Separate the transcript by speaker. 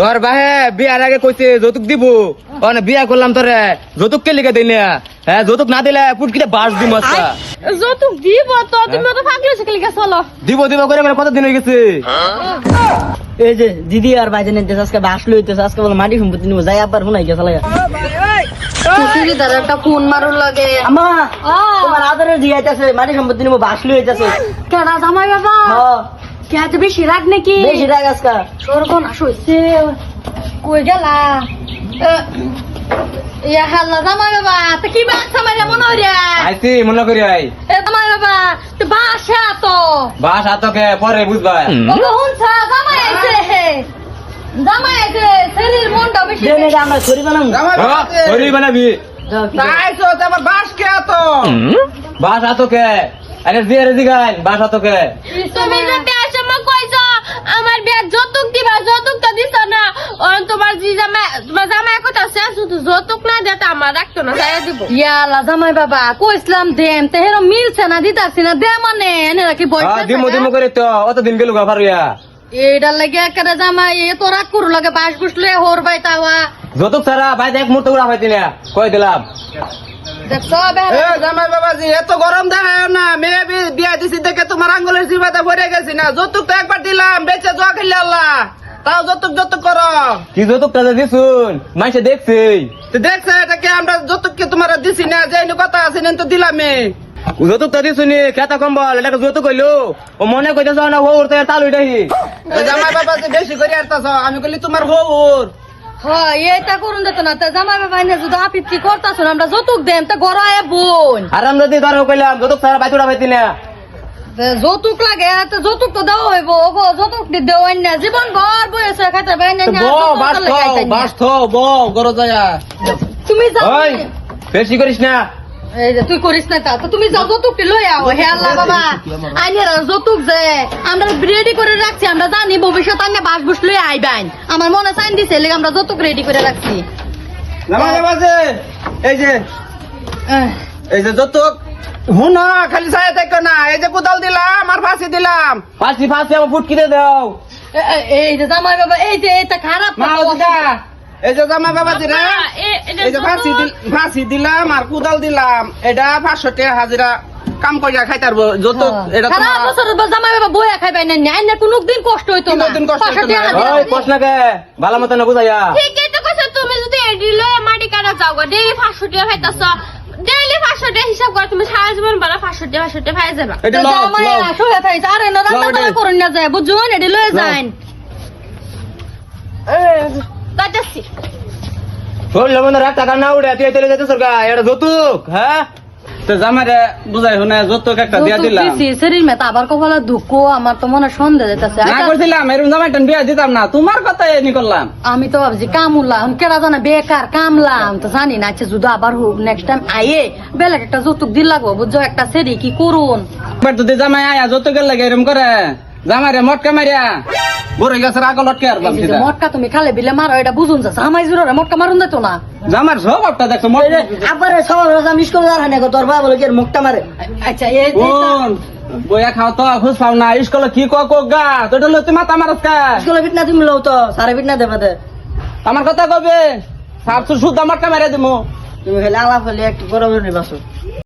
Speaker 1: তোর ভাই বিয়ার আগে কইছে যৌতুক দিব, বিয়া করলাম তোরে যৌতুক কে লিখে দিই না? হ্যাঁ, যৌতুক না দিলে পুটকিতে বাস দিব।
Speaker 2: যৌতুক দিব তো, তুমি তো পাগল হয়েছে লিখে চলো।
Speaker 1: দিব দিব করে মানে কতদিন হয়ে গেছে?
Speaker 3: এই যে দিদি আর ভাইজান আজকে বাসলো হইতেছে, আজকে বলে মাটি সম্পত্তি নিবো, যাই আবার শোনাই গেছে লাগা
Speaker 2: তুই ধরে একটা ফোন মারুর লাগে।
Speaker 3: আমা তোমার আদরের জি আইতাছে, মাটি সম্পত্তি নিবো, বাসলো হইতেছে।
Speaker 2: কেডা জামাই বাবা? কে এত বেশি রাগ নাকি?
Speaker 3: বেশি রাগ আজকা।
Speaker 2: তোর কোন আসইছে? কই গেলা? ইয়া হাল্লা জামাই বাবা, তো কি বাচ্চা মাইরা মনে হইরে?
Speaker 1: আইছি মনে করি আই।
Speaker 2: এ জামাই বাবা, তো বাসা তো।
Speaker 1: বাস আতকে পরে বুঝবা।
Speaker 2: ওগো হুনছা জামাই আইছে। জামাই আইছে, শরীর মনটা বেশি।
Speaker 3: দেনে আমরা ছড়ি বানাম।
Speaker 1: হরি বানাবি।
Speaker 3: তাইছো তোমার বাস কে আতো?
Speaker 1: বাস আতকে আরে জিয়া রে জিগান বাস আতকে।
Speaker 2: তুমি যে বিয়ার সময় কইছো আমার বিয়া যৌতুক দিবা, যৌতুক তো দিছ না। তোমার জামাই কথা শেষ, শুধু যৌতুক না দিতে আমার রাখতো না, যাইয়া দিব। ইয়ালা জামাই বাবা কইছিলাম দেম, তে হেরো মিলছে না, দিতাছি না, দে মানে এনে রাখি বই।
Speaker 1: দিমু দিমু করে তো অতদিন গেল গা পারিয়া।
Speaker 2: এইটার লাগে একেবারে জামাই এ তো রাগ করু লাগে, বাস বুসলে হোর বাই তাওয়া।
Speaker 1: যৌতুক ছাড়া বাইরে এক মুহূর্তে উড়া পাইতি না, কই দিলাম।
Speaker 2: দেখছো
Speaker 4: জামাই বাবাজি এত গরম দেখায় না, মেয়ে বিয়া দিছি দেখে তোমার আঙ্গুলের জিবাতে ভরে গেছি না। যৌতুক তো একবার দিলাম, বেঁচে জোয়া খেলে আল্লাহ, তাও যৌতুক যৌতুক করো।
Speaker 1: কি যৌতুকটা যে দিছুন মাইসে দেখছি।
Speaker 4: তো দেখছে এটাকে আমরা যৌতুককে তোমার দিছি না, যে কথা আছে না তো দিলামে।
Speaker 1: যৌতুকটা দিছুনি খেতা কম্বল এটাকে যৌতুক কইলো, ও মনে কইতেছ না ও উড়তে তালু এটাই।
Speaker 4: জামাই বাবাজি বেশি করে আসতেছ, আমি বলি তোমার হৌর।
Speaker 2: হ্যাঁ এইটা করুন দিত না, তা জামাই বাবা এনে যদি আপিত কি করতাছ না, আমরা যৌতুক দেম তা গড়ায় বোন।
Speaker 1: আর আমরা যদি ধরো কইলাম যৌতুক ছাড়া বাইরে উড়া পাইতি না।
Speaker 2: যৌতুক লাগে তো যৌতুক তো দেওয়া হইব, ওগো যৌতুক দি দেওয়াই না, জীবন ভর বয়সে খাইতে পাই না।
Speaker 4: বাস থো গরো যায়।
Speaker 2: তুমি যাও,
Speaker 1: ওই বেশি করিস না।
Speaker 2: এই যে তুই করিস না তা, তো তুমি যাও যৌতুকটি লই আও। হে আল্লাহ বাবা, আইনের যৌতুক যে আমরা রেডি করে রাখছি, আমরা জানি ভবিষ্যৎ আইনে বাস বুস লই আইবাইন। আমার মনে সাইন দিছে লেগে আমরা যৌতুক রেডি করে রাখছি।
Speaker 4: জামাই বাবাজি এই যে যৌতুক হুন খালি চাই থাকো না, এই যে কোদাল দিলাম আর ফাঁসি দিলাম।
Speaker 1: ফাঁসি ফাঁসি আমার ফুটকিতে দাও।
Speaker 2: এই যে জামাই বাবা, এই যে এটা খারাপ
Speaker 4: মা ওদিকে এই যে জামাই বাবাজি রে, এই যে ফাঁসি দিলাম আর কুদাল দিলাম, এটা 500 টাকা হাজিরা কাম করিয়া খাইতে পারবো। যৌতুক এটা
Speaker 2: সারা বছর জামাই বাবা বইয়া খাইবাই না, আইনের কোনো দিন কষ্ট হইতো না।
Speaker 4: কোনোদিন কষ্ট হইতো না।
Speaker 1: ওই কষ্ট না কে ভালো মতো না বুঝাইয়া।
Speaker 2: ঠিকই তো কইছো, তুমি যদি এডিলে মাটি কাটা যাও গো, ডেইলি 500 টাকা খাইতাছ, ডেইলি 500 টাকা হিসাব করে তুমি সারা জীবন বারা 500 টাকা খাই যাবা।
Speaker 4: এটা লও,
Speaker 2: জামাই
Speaker 4: লও।
Speaker 2: আসলে খাইছ আর না রান্না বান্না করুন না যায়, বুঝুন এডি লয়ে যান। তাইতাছি
Speaker 1: তোর লবণ রাত টাকা না উড়ে তুই চলে যেতে সরকার এটা যৌতুক। হ্যাঁ
Speaker 4: তো জামাই রে বুঝাই শুনে যৌতুক একটা দিয়া দিলাম।
Speaker 2: শরীর মেতা আবার কপালে দুঃখ, আমার তো মনে সন্দেহ যেতেছে।
Speaker 4: না করছিলাম এরকম জামাইটা বিয়া দিতাম না, তোমার কথা এনি করলাম।
Speaker 2: আমি তো ভাবছি কামুলাম, কেডা জানা বেকার কামলাম তো জানি না। আচ্ছা যদি আবার হোক নেক্সট টাইম আইয়ে বেলেগ একটা যৌতুক দিল লাগবো, বুঝছো একটা সেরি কি করুন।
Speaker 4: এবার যদি জামাই আয়া যৌতুকের লাগে এরকম করে, জামাই রে মটকা মারিয়া বড় গাছের আগল লটকে আর
Speaker 2: এই যে মটকা তুমি খালে বিলে মারো, এটা বুঝুন যা জামাই জুড়ে মটকা মারুন দিত না।
Speaker 4: জামার স্বভাবটা দেখছো
Speaker 3: আবার সবার রাজা মিস করে দাঁড়ায় না, তোর বাবা বলে কি আর মুখটা মারে।
Speaker 2: আচ্ছা এই
Speaker 4: কোন বইয়া খাও তো খুশ পাও না, স্কুলে কি গা তোটা লইতে মাথা মারস কা।
Speaker 3: স্কুলে বিট না তুমি লও তো, সারে বিট না দেবা দে।
Speaker 4: আমার কথা কবে সাপ সুদ্ধ মটকা মারিয়া দিমু।
Speaker 3: তুমি খালি আলাপ হলে একটু বড় করে নিবাসো।